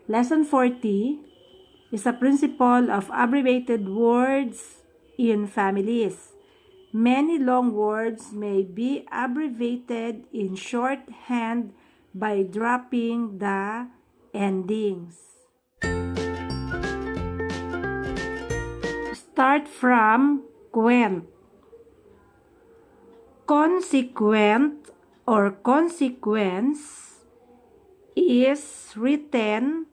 Lesson 40 is a principle of abbreviated words in families. Many long words may be abbreviated in shorthand by dropping the endings. Start from quent. Consequent or consequence is written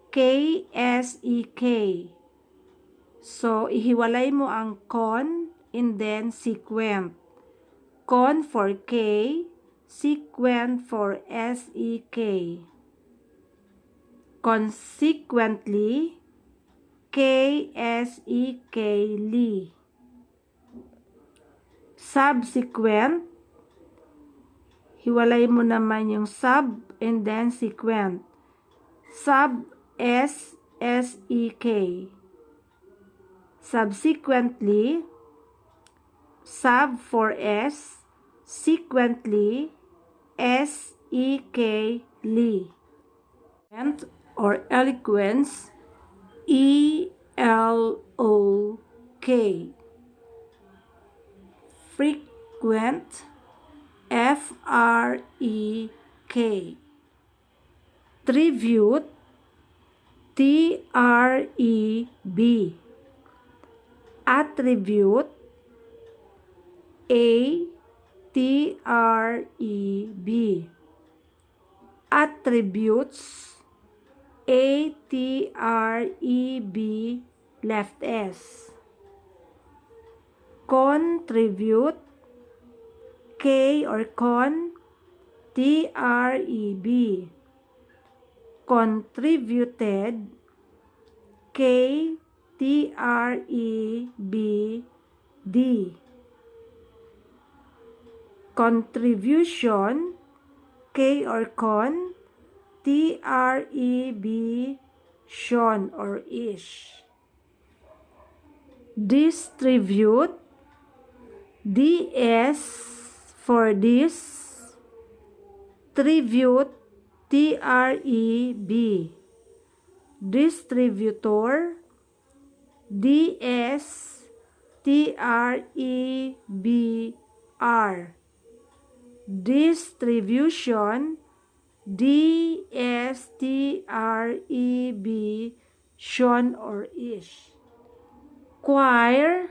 K-S-E-K. So, ihiwalay mo ang con and then sequent. Con for K, sequent for S-E-K. Consequently, K-S-E-K-ly. Subsequent, hiwalay mo naman yung sub and then sequent. Sub, S-S-E-K. Subsequently, sub for S, sequently, S-E-K-ly. Or eloquence, E-L-O-K. Frequent, F-R-E-K. Tribute, T-R-E-B. Attribute, A-T-R-E-B. Attributes, A-T-R-E-B left S. Contribute, K or con, T-R-E-B. Contributed, K-T-R-E-B-D. Contribution, K or con, T-R-E-B, shon or ish. Distribute, D-S for this. Tribute, T-R-E-B. Distributor, D-S-T-R-E-B-R. Distribution, D-S-T-R-E-B, shon or ish. Choir.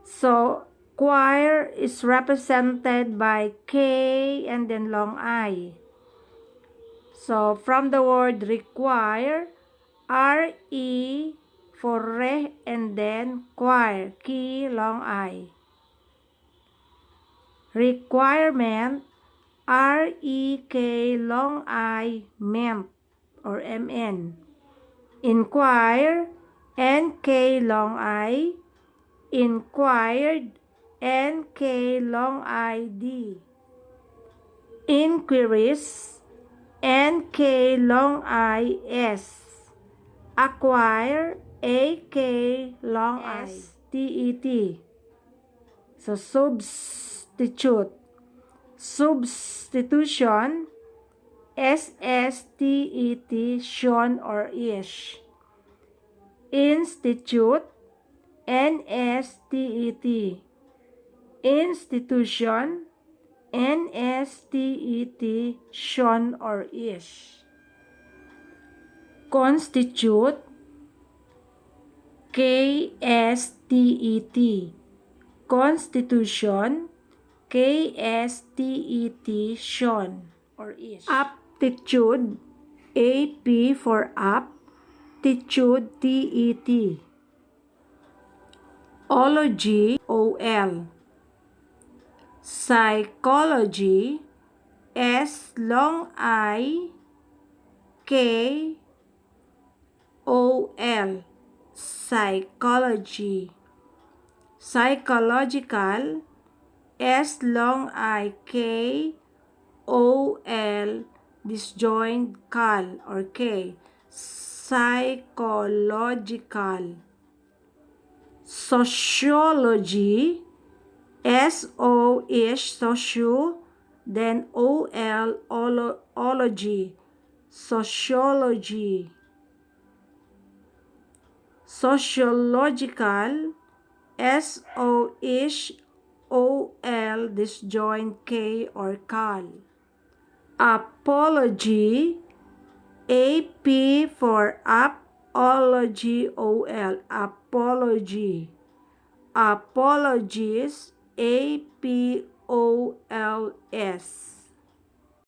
So, choir is represented by K and then long I. So, from the word require, R-E for re and then choir, K long I. Requirement, R-E-K long I ment or M-N. Inquire, N-K long I. Inquired, N-K long I-D. Inquiries, N-K long I-S. Acquire, A-K long I-S-T-E-T. So, substitute. Substitution, S-S-T-E-T, shon or ish. Institute, N-S-T-E-T. Institution, N-S-T-E-T, shon or ish. Constitute, K-S-T-E-T. Constitution, K-S-T-E-T, shon or ish. Aptitude, A-P for up, titude, T-E-T. Ology, O-L. Psychology, S long I, K, O-L. Psychology. Psychological, S long I, K, O-L, disjoint cal or K. Psychological. Sociology, S-O-ish, socio, then O-L, ology, sociology. Sociological, S-O-H-O-L, disjoint K or Kal. Apology, A-P for apology, O-L, apology. Apologies, A-P-O-L-S.